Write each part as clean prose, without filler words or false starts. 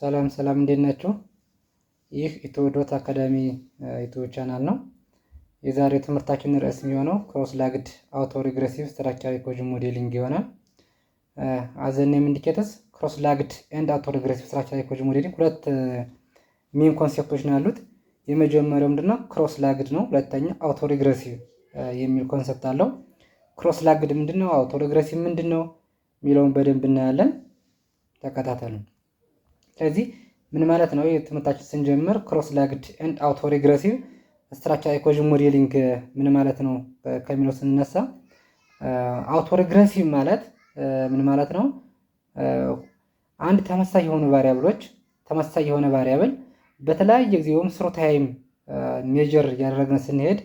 ሰላም ሰላም እንዴት ናችሁ? ይህ ኢትዮ ዶት አካዳሚ ዩቲዩብ ቻናል ነው። የዛሬው ትምህርታችን ርዕስ የሚሆነው ክሮስ ላግድ አውቶ ሪግሬሲቭ ስትራክቸራል ኢኩዌሽን ሞዴሊንግ ይሆናል። አዝ ዘ ኔም ኢንዲኬተርስ ክሮስ ላግድ ኤንድ አውቶ ሪግሬሲቭ ስትራክቸራል ኢኩዌሽን ሞዴሊንግ ሁለት ሜን ኮንሴፕቶች ነው ያሉት። የመጀመሪያው ምንድነው ክሮስ ላግድ ነው። ሁለተኛ አውቶ ሪግሬሲቭ የሚል ኮንሰፕት አለው። ክሮስ ላግድ ምንድነው? አውቶ ሪግሬሲቭ ምንድነው የሚለውን በደንብ እናያለን። ተከታተሉ። ስለዚህ ምን ማለት ነው? የትምህርታችን ስንጀምር ክሮስ ላግድ ኤንድ አውቶ ሪግሬሲቭ ስትራክቸራል ኢኩዌሽን ሞዴሊንግ ምን ማለት ነው ከሚለው ስንነሳ አውቶ ሪግሬሲቭ ማለት ምን ማለት ነው? አንድ ተመሳሳይ የሆኑ ቫሪያብሎች ተመሳሳይ የሆነ ቫሪያብል በተለያየ ጊዜውም ስሩ ታይም ሜጀር እያደረግን ስንሄድ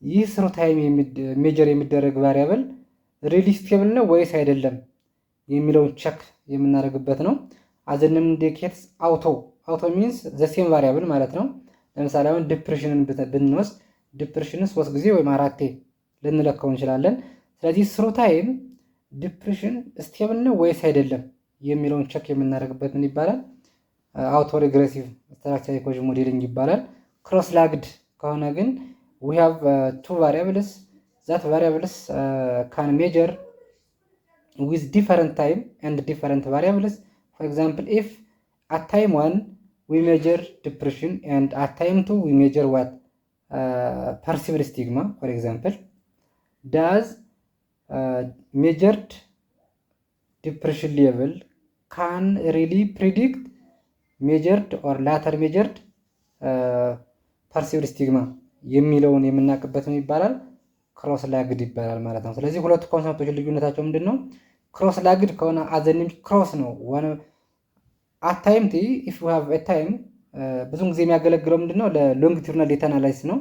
ይህ ስሩ ታይም ሜጀር የሚደረግ ቫሪያብል ሪሊ ስቴብል ነው ወይስ አይደለም የሚለውን ቸክ የምናደርግበት ነው። አዘንም ኢንዲኬትስ አውቶ ሚንስ ዘ ሴም ቫሪያብል ማለት ነው። ለምሳሌ አሁን ዲፕሬሽንን ብንወስድ ዲፕሬሽንን 3 ጊዜ ወይም 4 ልንለካው እንችላለን። ስለዚህ ስሩ ታይም ዲፕሬሽን ስቴብል ነው ወይስ አይደለም የሚለውን ቸክ የምናደርግበት ምን ይባላል? አውቶ ሪግሬሲቭ ስትራክቸራል ኢኩዌሽን ሞዴሊንግ ይባላል። ክሮስ ላግድ ከሆነ ግን we have two variables that variables can measure with different time and different variables. For example, if at time 1 we measure depression and at time 2 we measure what? Perceived stigma, for example. Does measured depression level can really predict measured or later measured perceived stigma የሚለውን የምናውቅበት ምን ይባላል? ክሮስ ላግድ ይባላል ማለት ነው። ስለዚህ ሁለቱ ኮንሰፕቶች ልዩነታቸው ምንድነው? ክሮስ ላግድ ከሆነ አዘንም ክሮስ ነው ዋን አት ታይም ቲ ኢፍ ዊ ሃቭ አ ታይም ብዙውን ጊዜ የሚያገለግለው ምንድነው? ለሎንጊቱዲናል ዴታ አናላይሲስ ነው።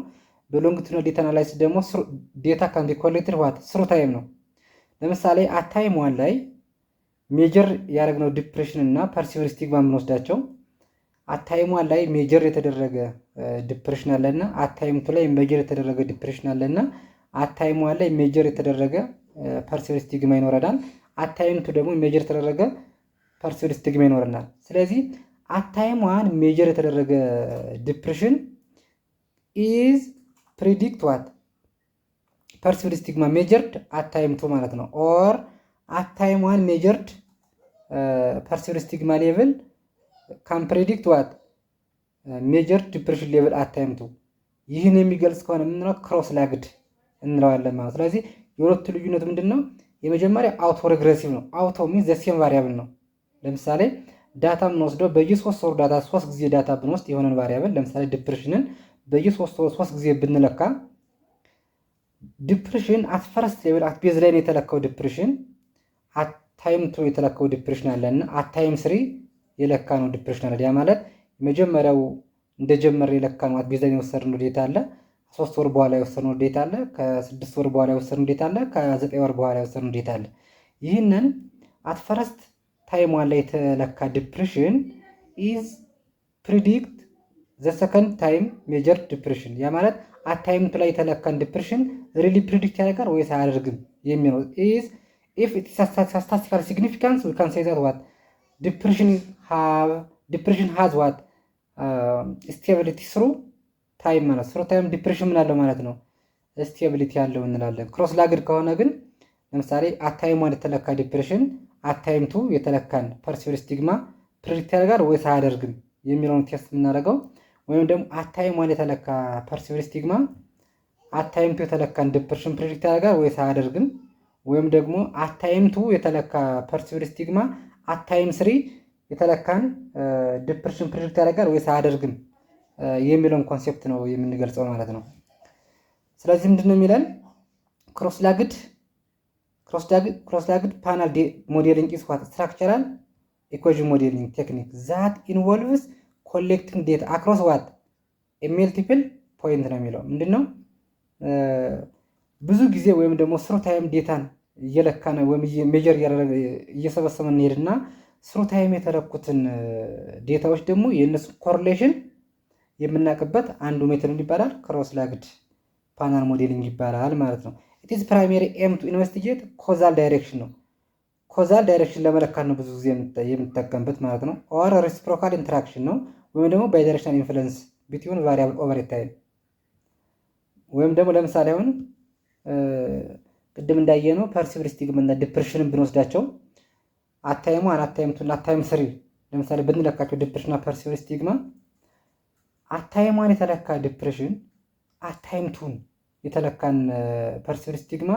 በሎንጊቱዲናል ዴታ አናላይሲስ ደግሞ ዴታ ካን ቢ ኮሌክትድ ዋት ስሩ ታይም ነው። ለምሳሌ አት ታይም 1 ላይ ሜጀር ያደረግነው ዲፕሬሽን እና ፐርሲቭድ ስቲግማ የምንወስዳቸው አታይም 1 ላይ ሜጀር የተደረገ ዲፕሬሽን አለና አታይም 2 ላይ ሜጀር የተደረገ ዲፕሬሽን አለና አታይም 1 ላይ ሜጀር የተደረገ ፐርሲቭድ ስቲግማ ይኖረናል። አታይም 2 ደግሞ ሜጀር የተደረገ ፐርሲቭድ ስቲግማ ይኖረናል። ስለዚህ አታይም 1 ሜጀር የተደረገ ዲፕሬሽን ኢዝ ፕሪዲክት ዋት ፐርሲቭድ ስቲግማ ሜጀርድ አታይም 2 ማለት ነው። ኦር አታይም 1 ሜጀርድ ፐርሲቭድ ስቲግማ ሌቭል ካን ፕሬዲክት ዋት ሜጀር ዲፕሬሽን ሌቭል አት ታይም 2 ይህን የሚገልጽ ከሆነ ምንድነው? ክሮስ ላግድ እንለዋለን ማለት። ስለዚህ የሁለቱ ልዩነት ምንድነው? የመጀመሪያ አውቶ ሪግሬሲቭ ነው። አውቶ ሚንስ ዘ ሴም ቫሪያብል ነው። ለምሳሌ ዳታ የምንወስደው በየ3 ወሩ ዳታ 3 ጊዜ ዳታ ብንወስድ የሆነን ቫሪያብል ለምሳሌ ዲፕሬሽንን በየ3 ወሩ 3 ጊዜ ብንለካ ዲፕሬሽን አት ፈርስት ሌቭል አት ቤዝ ላይ ነው የተለካው ዲፕሬሽን አት ታይም 2 የተለካው ዲፕሬሽን አለና አት ታይም 3 የለካ ነው ዲፕሬሽን አለ። ያ ማለት መጀመሪያው እንደጀመረ የለካ ነው አት ቤዝ ላይ የወሰድነው ዴታ አለ፣ 3 ወር በኋላ የወሰድነው ዴታ አለ፣ ከ6 ወር በኋላ የወሰድነው ዴታ አለ፣ ከ9 ወር በኋላ የወሰድነው ዴታ አለ። ይህንን አት ፈርስት ታይም 1 ላይ የተለካ ዲፕሬሽን ኢዝ ፕሪዲክት ዘ ሰከንድ ታይም ሜጀር ዲፕሬሽን። ያ ማለት አት ታይም 2 ላይ የተለካን ዲፕሬሽን ሪሊ ፕሪዲክት ያደርጋል ወይስ አያደርግም የሚለው ኢዝ ኢፍ ኢት ኢዝ ስታቲስቲካል ሲግኒፊካንስ ዊ ካን ሴይ ዛት ዋት depression has what stability through time ማለት through time depression ምን አለው ማለት ነው stability ያለው እንላለን። ክሮስ ላግድ ከሆነ ግን ለምሳሌ አት ታይም 1 የተለካ ዲፕሬሽን አት ታይም 2 የተለካን ፐርሲቭድ ስቲግማ ፕሪዲክት ያደርጋል ወይስ አያደርግም የሚለውን ቴስት የምናደርገው፣ ወይም ደግሞ አት ታይም 1 የተለካ ፐርሲቭድ ስቲግማ አት ታይም 2 የተለካን ዲፕሬሽን ፕሪዲክት ያደርጋል ወይስ አያደርግም፣ ወይም ደግሞ አት ታይም 2 የተለካ ፐርሲቭድ ስቲግማ አት ታይም 3 የተለካን ዲፕሬሽን ፕሪዲክት ያደርጋል ወይስ አያደርግም የሚለውን ኮንሴፕት ነው የምንገልጸው ማለት ነው። ስለዚህ ምንድነው የሚለን? ክሮስ ላግድ ፓናል ሞዴሊንግ ኢዝ ዋት ስትራክቸራል ኢኩዌሽን ሞዴሊንግ ቴክኒክ ዛት ኢንቮልቭስ ኮሌክቲንግ ዴታ አክሮስ ዋት መልቲፕል ፖይንት ነው የሚለው። ምንድነው? ብዙ ጊዜ ወይም ደግሞ ስሩ ታይም ዴታን እየለካነ ወይም ሜጀር እየሰበሰበ እንሄድና ስሩ ታይም የተለኩትን ዴታዎች ደግሞ የእነሱ ኮሪሌሽን የምናውቅበት አንዱ ሜተድ ይባላል ክሮስ ላግድ ፓናል ሞዴሊንግ ይባላል ማለት ነው። ኢት ኢዝ ፕራይመሪ ኤም ቱ ኢንቨስቲጌት ኮዛል ዳይሬክሽን ነው። ኮዛል ዳይሬክሽን ለመለካት ነው ብዙ ጊዜ የምንጠቀምበት ማለት ነው። ኦር ሪሲፕሮካል ኢንተራክሽን ነው ወይም ደግሞ ባይዳይሬክሽናል ኢንፍሉዌንስ ቢትዊን ቫሪያብል ኦቨር ታይም ወይም ደግሞ ለምሳሌ አሁን ቅድም እንዳየነው ፐርሲቭድ ስቲግማ እና ዲፕሬሽንን ብንወስዳቸው አታይም 1 አታይም 2 እና አታይም 3 ለምሳሌ ብንለካቸው ዲፕሬሽን እና ፐርሲቭድ ስቲግማ አታይም 1 የተለካ ዲፕሬሽን አታይም 2 የተለካን ፐርሲቭድ ስቲግማ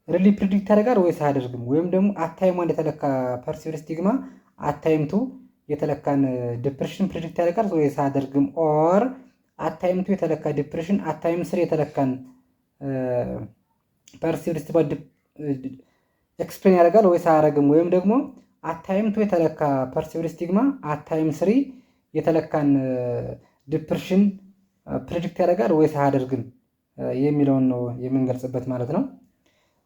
ሪሊ ፕሪዲክት ያደርጋል ወይስ አያደርግም? ወይም ደግሞ አታይም 1 የተለካ ፐርሲቭድ ስቲግማ አታይም 2 የተለካን ዲፕሬሽን ፕሪዲክት ያደርጋል ወይስ አያደርግም? ኦር አታይም 2 የተለካ ዲፕሬሽን አታይም 3 የተለካን ፐርሲቭድ ስቲግማ ኤክስፕሌን ያደርጋል ወይስ አያደርግም? ወይም ደግሞ አታይም 2 የተለካ ፐርሲቭድ ስቲግማ አታይም 3 የተለካን ዲፕሬሽን ፕሪዲክት ያደርጋል ወይስ አያደርግም የሚለውን ነው የምንገልጽበት ማለት ነው።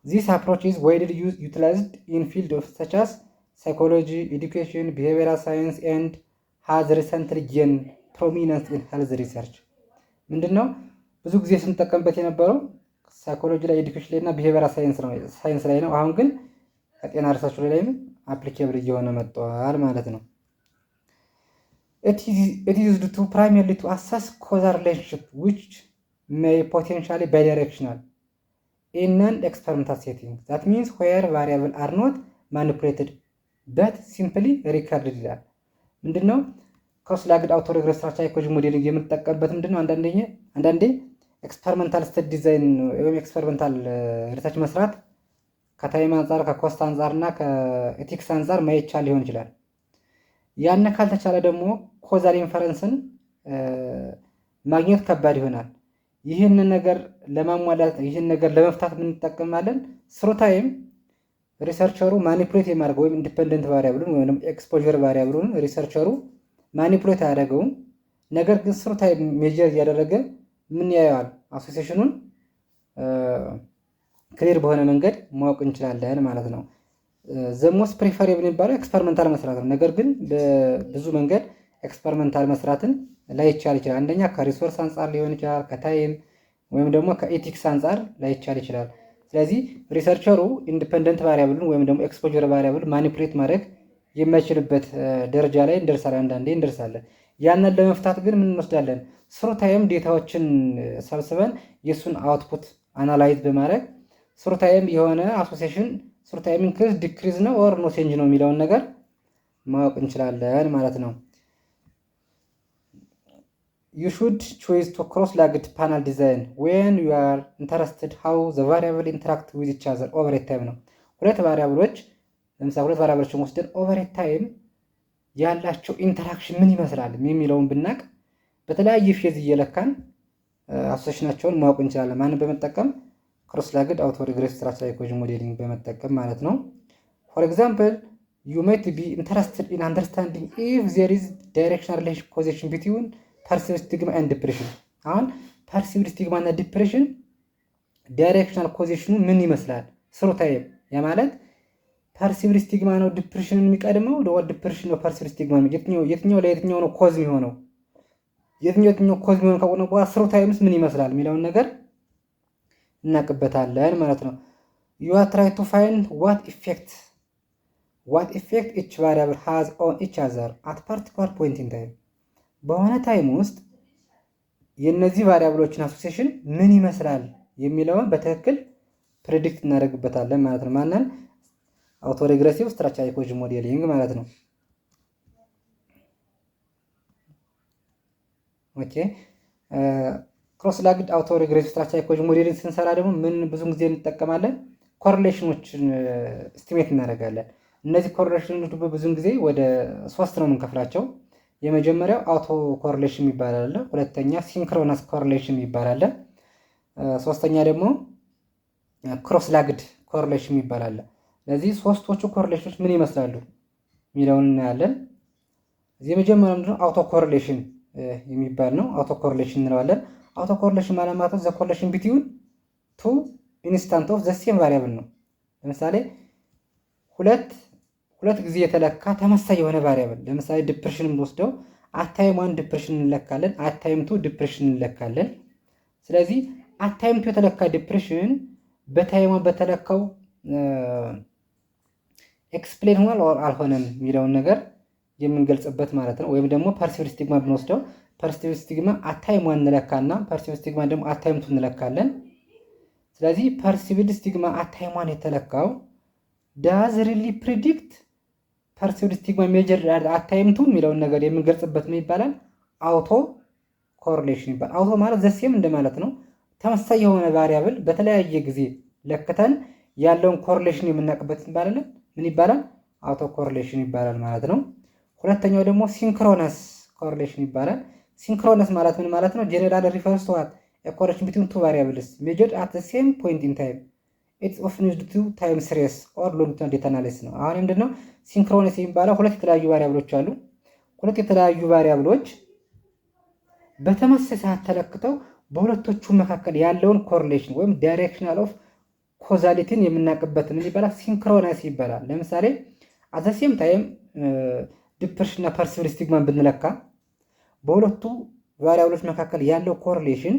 This approach is widely utilized in fields of such as psychology, education, behavioral science, and has recently gained prominence in health research. ምንድነው ብዙ ጊዜ ስንጠቀምበት የነበረው ሳይኮሎጂ ላይ፣ ኤዱኬሽን ላይ እና ቢሄቪየራል ሳይንስ ላይ ነው። አሁን ግን ከጤና ሪሰርች ላይም አፕሊኬብል እየሆነ መጥቷል ማለት ነው። It is used to primarily to assess causal relationship which may potentially bidirectional in non-experimental setting. That means where variables are not manipulated but simply recorded ይላል። ምንድነው ክሮስ-ላግድ አውቶሪግሬሲቭ ስትራቴጂክ ሞዴሊንግ የምንጠቀምበት ምንድነው አንዳንዴ ኤክስፐሪመንታል ስተዲ ዲዛይን ወይም ኤክስፐሪመንታል ሪሰርች መስራት ከታይም አንጻር ከኮስት አንጻር እና ከኤቲክስ አንጻር ማይቻል ሊሆን ይችላል። ያን ካልተቻለ ደግሞ ኮዛል ኢንፈረንስን ማግኘት ከባድ ይሆናል። ይህን ነገር ለማሟላት ይህን ነገር ለመፍታት ምን እንጠቀማለን? ስሩ ታይም ሪሰርቸሩ ማኒፑሌት የማድረግ ወይም ኢንዲፔንደንት ቫሪያብሉን ወይም ኤክስፖዠር ቫሪያብሉን ሪሰርቸሩ ማኒፑሌት አያደርገውም። ነገር ግን ስሩ ታይም ሜጀር እያደረገ ምን ያየዋል? አሶሲዬሽኑን ክሊር በሆነ መንገድ ማወቅ እንችላለን ማለት ነው። ዘሞስ ፕሪፈሬብል የሚባለው ኤክስፐሪመንታል መስራት ነው። ነገር ግን በብዙ መንገድ ኤክስፐሪመንታል መስራትን ላይቻል ይችላል። አንደኛ ከሪሶርስ አንጻር ሊሆን ይችላል፣ ከታይም ወይም ደግሞ ከኤቲክስ አንጻር ላይቻል ይችላል። ስለዚህ ሪሰርቸሩ ኢንዲፔንደንት ቫሪያብልን ወይም ደግሞ ኤክስፖዠር ቫሪያብል ማኒፑሌት ማድረግ የማይችልበት ደረጃ ላይ እንደርሳለን። አንዳንዴ እንደርሳለን። ያንን ለመፍታት ግን ምን እንወስዳለን? ስሩ ታይም ዴታዎችን ሰብስበን የሱን አውትፑት አናላይዝ በማድረግ ስሩ ታይም የሆነ አሶሲዬሽን ስሩ ታይም ኢንክሪዝ ዲክሪዝ ነው ኦር ኖ ቼንጅ ነው የሚለውን ነገር ማወቅ እንችላለን ማለት ነው። You should choose to cross-legged panel design when you are interested how the variable interact with each other over time ነው። ሁለት ቫሪያብሎች ለምሳሌ ሁለት ቫሪያብሎችን ወስደን ኦቨር ታይም ያላቸው ኢንተራክሽን ምን ይመስላል የሚለውን ብናቅ በተለያየ ፌዝ እየለካን አሶሲዬሽናቸውን ማወቅ እንችላለን። ማንን በመጠቀም? cross-legged auto-regressive strategic modeling በመጠቀም ማለት ነው። For example, you might be interested in understanding if there is directional relation causation between perceived stigma and depression. አሁን perceived stigma እና depression ዳይሬክሽናል ኮዜሽኑ ምን ይመስላል? ስሩ ታይም ያ ማለት perceived stigma ነው ዲፕሬሽንን የሚቀድመው ለወድ ዲፕሬሽን ነው perceived stigma የትኛው ለየትኛው ነው ኮዝ የሚሆነው? የትኛው ኮዝ የሚሆነው ከሆነ በኋላ ስሩ ታይምስ ምን ይመስላል የሚለውን ነገር እናቅበታለን ማለት ነው። you are trying to find what effect each variable has on each other at particular point in time. በሆነ ታይም ውስጥ የነዚህ ቫሪያብሎችን አሶሲዬሽን ምን ይመስላል የሚለውን በትክክል ፕሬዲክት እናደርግበታለን ማለት ነው። ማንን? አውቶሪግሬሲቭ ስትራቴጂክ ሞዴሊንግ ማለት ነው። ኦኬ ክሮስ-ላግድ አውቶሪግሬሲቭ ስትራቴጂክ ሞዴሊንግ ስንሰራ ደግሞ ምን ብዙ ጊዜ እንጠቀማለን? ኮሪሌሽኖችን ኤስቲሜት እናደርጋለን። እነዚህ ኮሪሌሽኖች ብዙ ጊዜ ወደ 3 ነው የምንከፍላቸው። የመጀመሪያው አውቶ ኮሪሌሽን ይባላል፣ ሁለተኛ ሲንክሮነስ ኮሪሌሽን ይባላል፣ ሶስተኛ ደግሞ ክሮስ-ላግድ ኮሪሌሽን ይባላል። ለዚህ ሶስቶቹ ኮሪሌሽኖች ምን ይመስላሉ የሚለውን እናያለን። እዚህ የመጀመሪያው ምንድነው? አውቶ ኮሪሌሽን የሚባል ነው። አውቶ ኮሪሌሽን እንለዋለን። አውቶ ኮሪሌሽን ማለት ዘ ኮሪሌሽን ቢትዊን ቱ ኢንስታንት ኦፍ ዘ ሴም ቫሪያብል ነው። ለምሳሌ ሁለት ጊዜ የተለካ ተመሳሳይ የሆነ ቫሪያብል ለምሳሌ ዲፕሬሽን ብንወስደው አታይም 1 ዲፕሬሽን እንለካለን፣ አታይም 2 ዲፕሬሽን እንለካለን። ስለዚህ አታይም 2 የተለካ ዲፕሬሽን በታይም በተለካው ኤክስፕሌን ሆኗል ኦር አልሆነም የሚለውን ነገር የምንገልጽበት ማለት ነው። ወይም ደግሞ ፐርሲቭድ ስቲግማ ብንወስደው ፐርሲቭድ ስቲግማ አታይም ዋን እንለካና ፐርሲቭድ ስቲግማ ደግሞ አታይም ቱ እንለካለን። ስለዚህ ፐርሲቭድ ስቲግማ አታይም ዋን የተለካው ዳዝ ሪሊ ፕሪዲክት ፐርሲቭድ ስቲግማ ሜጀር አታይም ቱ የሚለውን ነገር የምንገልጽበት ምን ይባላል? አውቶ ኮሪሌሽን ይባላል። አውቶ ማለት ዘሴም እንደማለት ነው። ተመሳሳይ የሆነ ቫሪያብል በተለያየ ጊዜ ለክተን ያለውን ኮሪሌሽን የምናውቅበት ይባላል። ምን ይባላል? አውቶ ኮሪሌሽን ይባላል ማለት ነው። ሁለተኛው ደግሞ ሲንክሮነስ ኮሪሌሽን ይባላል። ሲንክሮነስ ማለት ምን ማለት ነው? ጀነራል ሪፈርስ ቱ ዋት ኤ ኮሪሌሽን ቢትዊን ቱ ቫሪያብልስ ሜጀርድ አት ዘ ሴም ፖይንት ኢን ታይም ኢትስ ኦፍን ዩዝድ ቱ ታይም ሲሪስ ኦር ሎንጊቱዲናል ዴታ አናሊሲስ ነው። አሁን ምንድነው ሲንክሮነስ የሚባለው? ሁለት የተለያዩ ቫሪያብሎች አሉ። ሁለት የተለያዩ ቫሪያብሎች በተመሳሳይ ሰዓት ተለክተው በሁለቶቹ መካከል ያለውን ኮሪሌሽን ወይም ዳይሬክሽናል ኦፍ ኮዛሊቲን የምናውቅበት ምን ይባላል? ሲንክሮነስ ይባላል። ለምሳሌ አት ዘ ሴም ታይም ዲፕሬሽን እና ፐርሲቭድ ስቲግማን ብንለካ በሁለቱ ቫሪያብሎች መካከል ያለው ኮሪሌሽን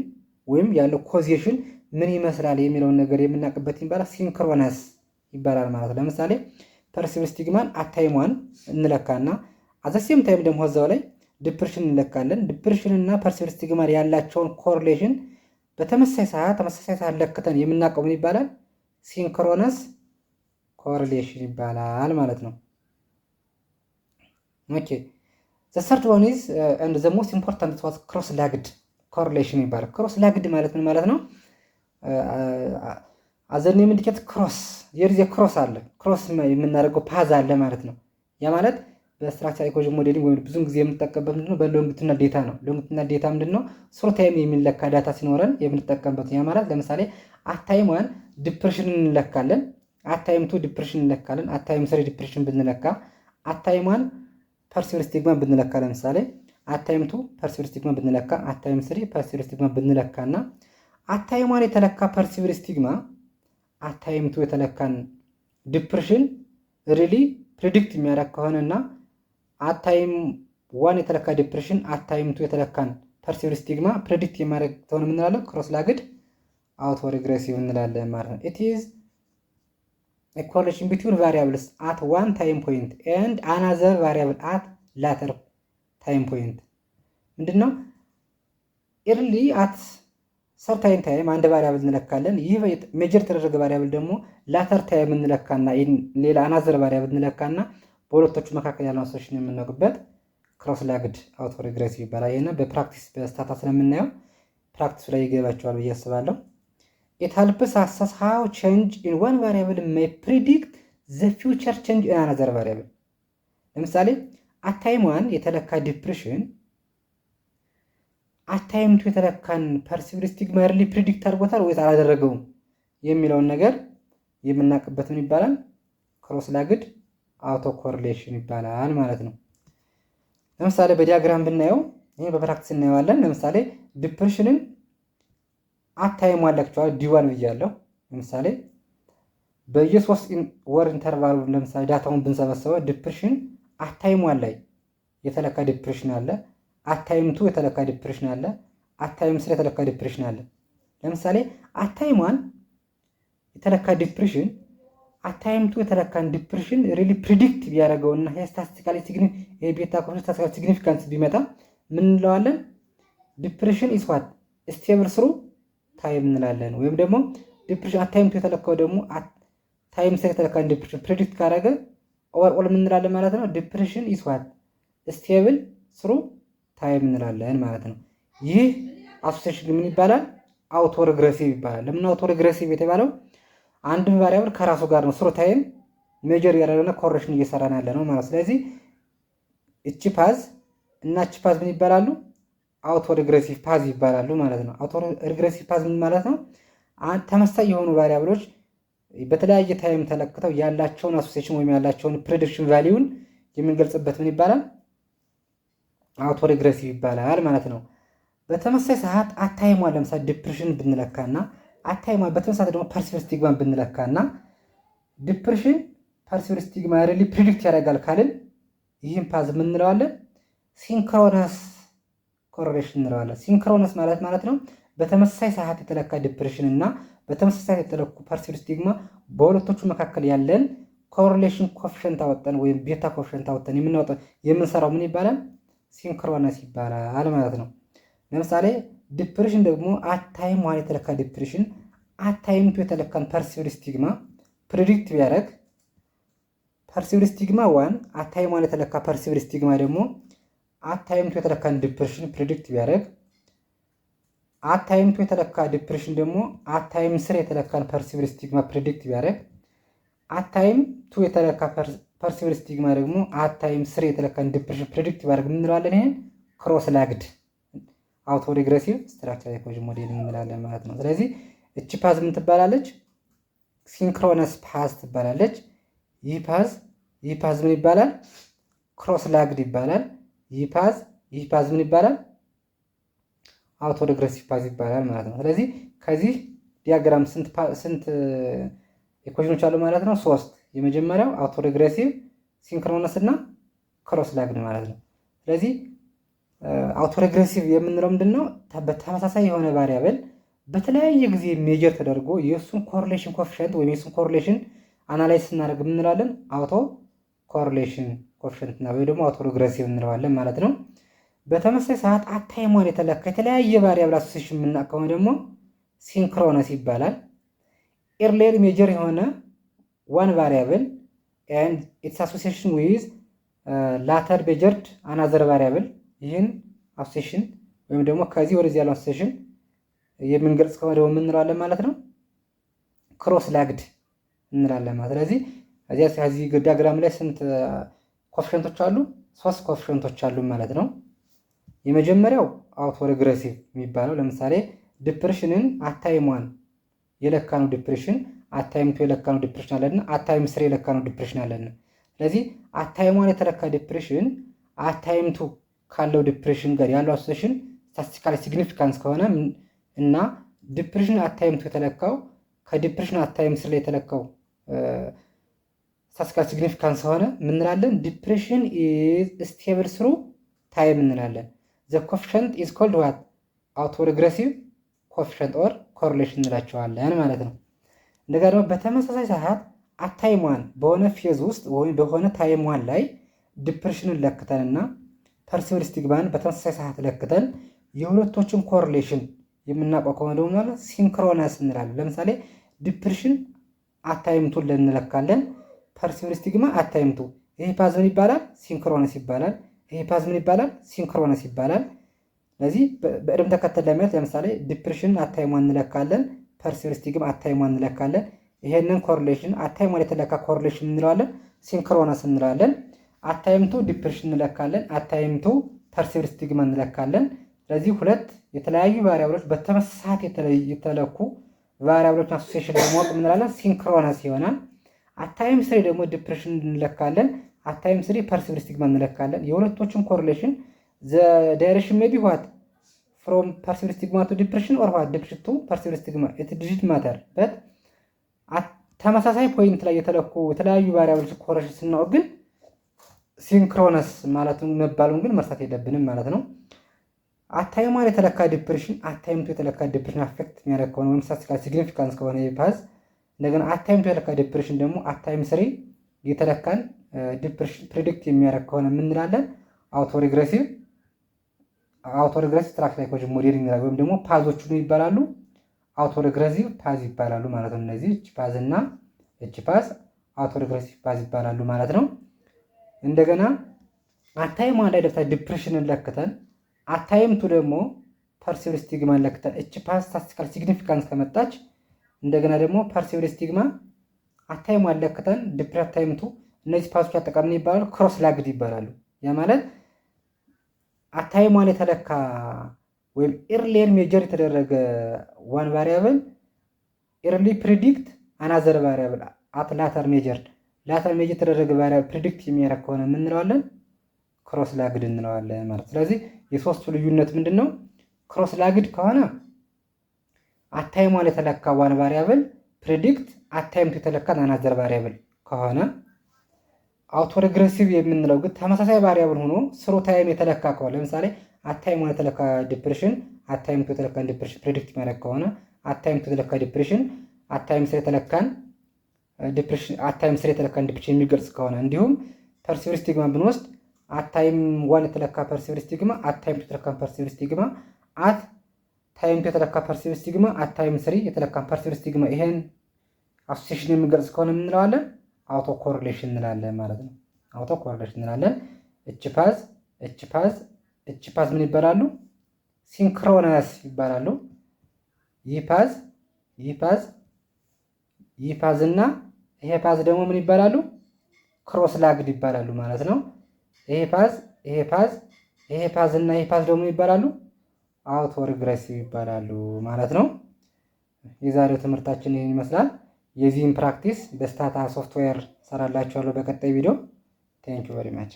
ወይም ያለው ኮዜሽን ምን ይመስላል የሚለውን ነገር የምናውቅበት ይባላል ሲንክሮነስ ይባላል ማለት ነው። ለምሳሌ ፐርሲቭድ ስቲግማን አታይም ዋን እንለካና አት ዘ ሴም ታይም ደግሞ እዛው ላይ ዲፕሬሽን እንለካለን። ዲፕሬሽን እና ፐርሲቭድ ስቲግማን ያላቸውን ኮሪሌሽን በተመሳሳይ ሰዓት ለክተን የምናውቀው ምን ይባላል? ሲንክሮነስ ኮሪሌሽን ይባላል ማለት ነው። ኦኬ ዘ ሰርድ ዋን ኢዝ ኤንድ ዘ ሞስት ኢምፖርታንት ዋዝ ክሮስ ላግድ ኮሪሌሽን ይባላል። ክሮስ ላግድ ማለት ምን ማለት ነው? አዘር ኔም ኢንዲኬት ክሮስ የሪዝ ክሮስ አለ ክሮስ የምናደርገው ፓዝ አለ ማለት ነው። ያ ማለት በስትራክቸር ኢኮሎጂ ሞዴሊንግ ወይም ብዙ ጊዜ የምንጠቀምበት ምንድነው? በሎንጊቱዲናል ዴታ ነው። ሎንጊቱዲናል ዴታ ምንድነው? ስሩ ታይም የሚለካ ዳታ ሲኖረን የምንጠቀምበት። ያ ማለት ለምሳሌ አታይም ዋን ዲፕሬሽን እንለካለን፣ አታይም ቱ ዲፕሬሽን እንለካለን፣ አታይም ስሪ ዲፕሬሽን ብንለካ፣ አታይም ዋን ፐርሲቭድ ስቲግማ ብንለካ፣ ለምሳሌ አታይም ቱ ፐርሲቭድ ስቲግማ ብንለካ፣ አታይም ስሪ ፐርሲቭድ ስቲግማ ብንለካና አታይም ዋን የተለካ ፐርሲቭድ ስቲግማ አታይም ቱ የተለካን ዲፕሬሽን ሪሊ ፕሪዲክት የሚያደርግ ከሆነና አታይም ዋን የተለካ ዲፕሬሽን አታይም ቱ የተለካን ፐርሲቭድ ስቲግማ ፕሪዲክት የሚያደርግ ከሆነ ምን እንላለን? ክሮስ ላግድ አውቶ ሪግሬሲቭ እንላለን ማለት ነው። ኢት ኢዝ ኤ ኮሪሌሽን ቢትዊን ቫሪያብልስ አት ዋን ታይም ፖይንት ኤንድ አናዘር ቫሪያብል አት ላተር ታይም ፖይንት። ምንድነው? ኤርሊ አት ሰርታይን ታይም አንድ ቫሪያብል እንለካለን። ይህ ሜጀር የተደረገ ቫሪያብል ደግሞ ላተር ታይም እንለካና ሌላ አናዘር ቫሪያብል እንለካና በሁለቶቹ መካከል ያለው አሶሲሽን የምናውቅበት ክሮስ ላግድ አውቶ ሪግሬሲቭ ይባላል። ይሄን በፕራክቲስ በስታታ ስለምናየው ፕራክቲስ ላይ ይገባቸዋል ብዬ አስባለሁ። ኢት ሄልፕስ አሰስ ሃው ቼንጅ ኢን ዋን ቫሪያብል ሜይ ፕሪዲክት ዘ ፊውቸር ቼንጅ ኢን አናዘር ቫሪያብል። ለምሳሌ አታይም ዋን የተለካ ዲፕሬሽን አታይም ቱ የተለካን ፐርሲቭድ ስቲግማ ሪሊ ፕሪዲክት አድርጎታል ወይስ አላደረገውም የሚለውን ነገር የምናውቅበት ምን ይባላል? ክሮስ ላግድ አውቶ ኮሪሌሽን ይባላል ማለት ነው። ለምሳሌ በዲያግራም ብናየው ይሄ በፕራክቲስ እናየዋለን። ለምሳሌ ዲፕሬሽንን አታይም ዋን ለክቸዋል ዲዋን ብያለሁ። ለምሳሌ በየሶስት ወር ኢንተርቫሉ ለምሳሌ ዳታውን ብንሰበሰበው ዲፕሬሽን አታይም ዋን ላይ የተለካ ዲፕሬሽን አለ፣ አታይም ቱ የተለካ ዲፕሬሽን አለ፣ አታይም ስሪ የተለካ ዲፕሬሽን አለ። ለምሳሌ አታይም ዋን የተለካ ዲፕሬሽን አታይም ቱ የተለካን ዲፕሬሽን ሪሊ ፕሪዲክት ቢያደርገውና ስታቲስቲካሊ ቤታ ስታቲስቲካሊ ሲግኒፊካንስ ቢመጣ ምን እንለዋለን? ዲፕሬሽን ኢዝ ዋት ስቴብል ስሩ ታይም እንላለን። ወይም ደግሞ ዲፕሬሽን አታይም ቱ የተለካው ደግሞ ታይም ስሪ የተለካን ዲፕሬሽን ፕሪዲክት ካደረገ ኦቨርኦል ምን እንላለን ማለት ነው? ዲፕሬሽን ኢዝ ዋት ስቴብል ስሩ ታይም እንላለን ማለት ነው። ይህ አሶሲዬሽን ምን ይባላል? አውቶ ሪግሬሲቭ ይባላል። ለምን አውቶ ሪግሬሲቭ የተባለው? አንድን ቫሪያብል ከራሱ ጋር ነው ስሩ ታይም ሜጀር ያደረገና ኮሬክሽን እየሰራን ያለ ነው ማለት። ስለዚህ እቺ ፓዝ እና እቺ ፓዝ ምን ይባላሉ? አውቶ ሪግሬሲቭ ፓዝ ይባላሉ ማለት ነው። አውቶ ሪግሬሲቭ ፓዝ ምን ማለት ነው? ተመሳሳይ የሆኑ ቫሪያብሎች በተለያየ ታይም ተለክተው ያላቸውን አሶሲዬሽን ወይም ያላቸውን ፕሬዲክሽን ቫልዩን የምንገልጽበት ምን ይባላል? አውቶ ሪግሬሲቭ ይባላል ማለት ነው። በተመሳሳይ ሰዓት አታይም ዋን ለምሳሌ ዲፕሬሽን ብንለካና አታይም ዋን በተመሳሳይ ደግሞ ፐርሲቭድ ስቲግማን ብንለካና ዲፕሬሽን ፐርሲቭድ ስቲግማ ሪሊ ፕሪዲክት ያደርጋል ካልን ይህን ፓዝ ምን እንለዋለን? ሲንክሮነስ ኮሪሌሽን እንለዋለን። ሲንክሮነስ ማለት ነው በተመሳሳይ ሰዓት የተለካ ዲፕሬሽን እና በተመሳሳይ የተለኩ ፐርሲቭድ ስቲግማ በሁለቶቹ መካከል ያለን ኮሪሌሽን ኮፊሽንት አወጣን ወይም ቤታ ኮፊሽንት አወጣን የምንሰራው ምን ይባላል? ሲንክሮነስ ይባላል ማለት ነው። ለምሳሌ ዲፕሬሽን ደግሞ አታይም ዋን የተለካ ዲፕሬሽን አታይም ቱ የተለካን ፐርሲቭድ ስቲግማ ፕሪዲክት ቢያደርግ ፐርሲቭድ ስቲግማ ዋን አታይም ዋን የተለካ ፐርሲቭድ ስቲግማ ደግሞ አታይም ቱ የተለካን ዲፕሬሽን ፕሪዲክት ቢያደርግ አታይም ቱ የተለካ ዲፕሬሽን ደግሞ አታይም ስር የተለካን ፐርሲቭድ ስቲግማ ፕሪዲክት ቢያደርግ አታይም ቱ የተለካ ፐርሲቭድ ስቲግማ ደግሞ አታይም ስር የተለካን ዲፕሬሽን ፕሪዲክት ቢያደርግ ምን እንለዋለን? ይሄን ክሮስ ላግድ አውቶ ሪግሬሲቭ ስትራክቸራል ኢኮሎጂ ሞዴሊንግ እንላለን ማለት ነው። ስለዚህ እቺ ፓዝ ምን ትባላለች? ሲንክሮነስ ፓዝ ትባላለች። ይህ ፓዝ ምን ይባላል? ክሮስ ላግድ ይባላል። ይህ ፓዝ ምን ይባላል? አውቶ ሪግሬሲቭ ፓዝ ይባላል ማለት ነው። ስለዚህ ከዚህ ዲያግራም ስንት ኢኩዌሽኖች አሉ ማለት ነው? 3። የመጀመሪያው አውቶ ሪግሬሲቭ፣ ሲንክሮነስ እና ክሮስ ላግድ ማለት ነው። ስለዚህ አውቶ ሪግሬሲቭ የምንለው ምንድነው? በተመሳሳይ የሆነ ቫሪያብል በተለያየ ጊዜ ሜጀር ተደርጎ የእሱን ኮሪሌሽን ኮፊሽንት ወይም የእሱን ኮሪሌሽን አናላይዝ ስናደርግ የምንላለን አውቶ ኮሪሌሽን ኮፊሽንት እና ወይ ደግሞ አውቶ ሪግሬሲቭ እንለዋለን ማለት ነው። በተመሳሳይ ሰዓት አታይሟን የተለካ የተለያየ ቫሪያብል አሶሴሽን የምናቀመው ደግሞ ሲንክሮነስ ይባላል። ኤርሊየር ሜጀር የሆነ ዋን ቫሪያብል ኤንድ ኢትስ አሶሲዬሽን ዊዝ ላተር ሜጀርድ አናዘር ቫሪያብል ይህን አሶሴሽን ወይም ደግሞ ከዚህ ወደዚህ ያለው አሶሴሽን የምንገልጽ ከሆነ ደግሞ እንለዋለን ማለት ነው ክሮስ ላግድ እንላለን ማለት። ስለዚህ ከዚህ ዲያግራም ላይ ስንት ኮፊሽንቶች አሉ? 3 ኮፊሽንቶች አሉ ማለት ነው። የመጀመሪያው አውቶ ሪግሬሲቭ የሚባለው ለምሳሌ ዲፕሬሽንን አታይሟን የለካነው ዲፕሬሽን አታይም ቱ የለካነው ዲፕሬሽን አለና አታይም ስር የለካነው ዲፕሬሽን አለና ስለዚህ አታይሟን የተለካ ዲፕሬሽን አታይም ቱ ካለው ዲፕሬሽን ጋር ያለው አሶሴሽን ስታቲስቲካሊ ሲግኒፊካንስ ከሆነ እና ዲፕሬሽን አታይም ቱ የተለካው ከዲፕሬሽን አታይም ስር ላይ የተለካው ስታቲስቲካሊ ሲግኒፊካንስ ሆነ ምን እንላለን? ዲፕሬሽን ኢዝ ስቴብል ስሩ ታይም እንላለን። ዘ ኮፊሽንት ኢዝ ኮልድ ዋት? አውቶ ሪግሬሲቭ ኮፊሽንት ኦር ኮሪሌሽን እንላቸዋለን ማለት ነው። እንደገና ደግሞ በተመሳሳይ ሰዓት አታይሟን በሆነ ፌዝ ውስጥ ወይም በሆነ ታይሟን ላይ ዲፕሬሽንን ለክተንና ፐርሲቭድ ስቲግማን በተመሳሳይ ሰዓት ለክተን የሁለቶችን ኮሪሌሽን የምናውቀው ከሆነ ደግሞ ማለት ሲንክሮነስ እንላለን። ለምሳሌ ዲፕሬሽን አታይምቱን እንለካለን፣ ፐርሲቭድ ስቲግማ አታይምቱ። ይሄ ፓዝ ምን ይባላል? ሲንክሮነስ ይባላል። ይሄ ፓዝ ምን ይባላል? ሲንክሮነስ ይባላል። ስለዚህ በቅደም ተከተል ለማየት ለምሳሌ ዲፕሬሽን አታይሟን እንለካለን፣ ፐርሲቭድ ስቲግማ አታይሟን እንለካለን። ይሄንን ኮሪሌሽን አታይሟን የተለካ ኮሪሌሽን እንለዋለን፣ ሲንክሮነስ እንለዋለን። አታይምቱ ዲፕሬሽን እንለካለን፣ አታይምቱ ፐርሲቭድ ስቲግማ እንለካለን። ስለዚህ ሁለት የተለያዩ ቫሪያብሎች በተመሳሳይ የተለኩ ቫሪያብሎች አሶሲዬሽን ለማወቅ እንላለን ሲንክሮነስ ይሆናል። አታይም ስሪ ደግሞ ዲፕሬሽን እንለካለን፣ አታይም ስሪ ፐርሲቭድ ስቲግማ እንለካለን። የሁለቶችን ኮሪሌሽን ዘ ዳይሬክሽን ሜቢ ዋት ፍሮም ፐርሲቭድ ስቲግማ ቱ ዲፕሬሽን ኦር ዋት ዲፕሬሽን ቱ ፐርሲቭድ ስቲግማ ኢት ዲድንት ማተር በት ተመሳሳይ ፖይንት ላይ የተለኩ የተለያዩ ቫሪያብሎች ኮሪሌሽን ስናውቅ ግን ሲንክሮነስ ማለቱን መባሉን ግን መርሳት የለብንም ማለት ነው። አታይሟን የተለካ ዲፕሬሽን አታይምቱ የተለካ ዲፕሬሽን አፌክት የሚያደርግ ከሆነ ወይም ስታቲስቲካል ሲግኒፊካንስ ከሆነ የፓዝ እንደገና አታይምቱ የተለካ ዲፕሬሽን ደግሞ አታይም ስሪ የተለካን ዲፕሬሽን ፕሪዲክት የሚያደርግ ከሆነ የምንላለን አውቶ ሪግሬሲቭ ስትራክቸራል ኢኮሎጂ ሞዴሊንግ ወይም ደግሞ ፓዞቹ ይባላሉ አውቶ ሪግሬሲቭ ፓዝ ይባላሉ ማለት ነው። እነዚህ እች ፓዝ እና እች ፓዝ አውቶ ሪግሬሲቭ ፓዝ ይባላሉ ማለት ነው። እንደገና አታይሟን ላይ ደፍታ ዲፕሬሽንን ለክተን አታይምቱ ደግሞ ፐርሲቭድ ስቲግማን ለክተን እች ፓዝ ስታቲስቲካል ሲግኒፊካንስ ከመጣች እንደገና ደግሞ ፐርሲቭድ ስቲግማ አታይሟን ለክተን ዲፕሬሽን አታይምቱ እነዚህ ፓዞች አጠቃላይ ይባላሉ ክሮስ ላግድ ይባላሉ። ያ ማለት አታይሟን የተለካ ወይም ኤርሊየር ሜጀር የተደረገ ዋን ቫሪያብል ኤርሊ ፕሪዲክት አናዘር ቫሪያብል አት ላተር ሜጀር የተደረገ ቫሪያብል ፕሪዲክት የሚያደርግ ከሆነ ምን እንለዋለን? ክሮስ ላግድ እንለዋለን ማለት። ስለዚህ የሶስቱ ልዩነት ምንድነው? ክሮስ ላግድ ከሆነ አታይሟን የተለካ ዋን ቫሪያብል ፕሪዲክት አታይምቱ የተለካ አናዘር ቫሪያብል ከሆነ፣ አውቶ ሪግሬሲቭ የምንለው ግን ተመሳሳይ ቫሪያብል ሆኖ ስሩ ታይም የተለካ ከሆነ ለምሳሌ አታይሟን የተለካ ዲፕሬሽን አታይምቱ የተለካን ዲፕሬሽን ፕሪዲክት የሚያደርግ ከሆነ አታይምቱ የተለካ ዲፕሬሽን አታይም ስር የተለካን ዲፕሬሽን አታይም ስሪ የተለካን ዲፕሬሽን የሚገልጽ ከሆነ እንዲሁም ፐርሲቪር ስቲግማ ብንወስድ አታይም ዋን የተለካ ፐርሲቪር ስቲግማ አታይም የተለካ ፐርሲቪር ስቲግማ አት ታይም የተለካ ፐርሲቪር ስቲግማ አታይም ስሪ የተለካ ፐርሲቪር ስቲግማ ይሄን አሶሲሽን የሚገልጽ ከሆነ ምን እንለዋለን? አውቶ ኮሪሌሽን እንላለን ማለት ነው። አውቶ ኮሪሌሽን እንላለን። እች ፓዝ ምን ይባላሉ? ሲንክሮነስ ይባላሉ። ይህ ፓዝ እና ይሄ ፓዝ ደግሞ ምን ይባላሉ? ክሮስ ላግድ ይባላሉ ማለት ነው። ይሄ ፓዝ እና ይሄ ፓዝ ደግሞ ይባላሉ አውቶ ሪግሬሲቭ ይባላሉ ማለት ነው። የዛሬው ትምህርታችን ይህን ይመስላል። የዚህን ፕራክቲስ በስታታ ሶፍትዌር ሰራላችኋለሁ በቀጣይ ቪዲዮ። ቴንክ ዩ ቬሪ ማች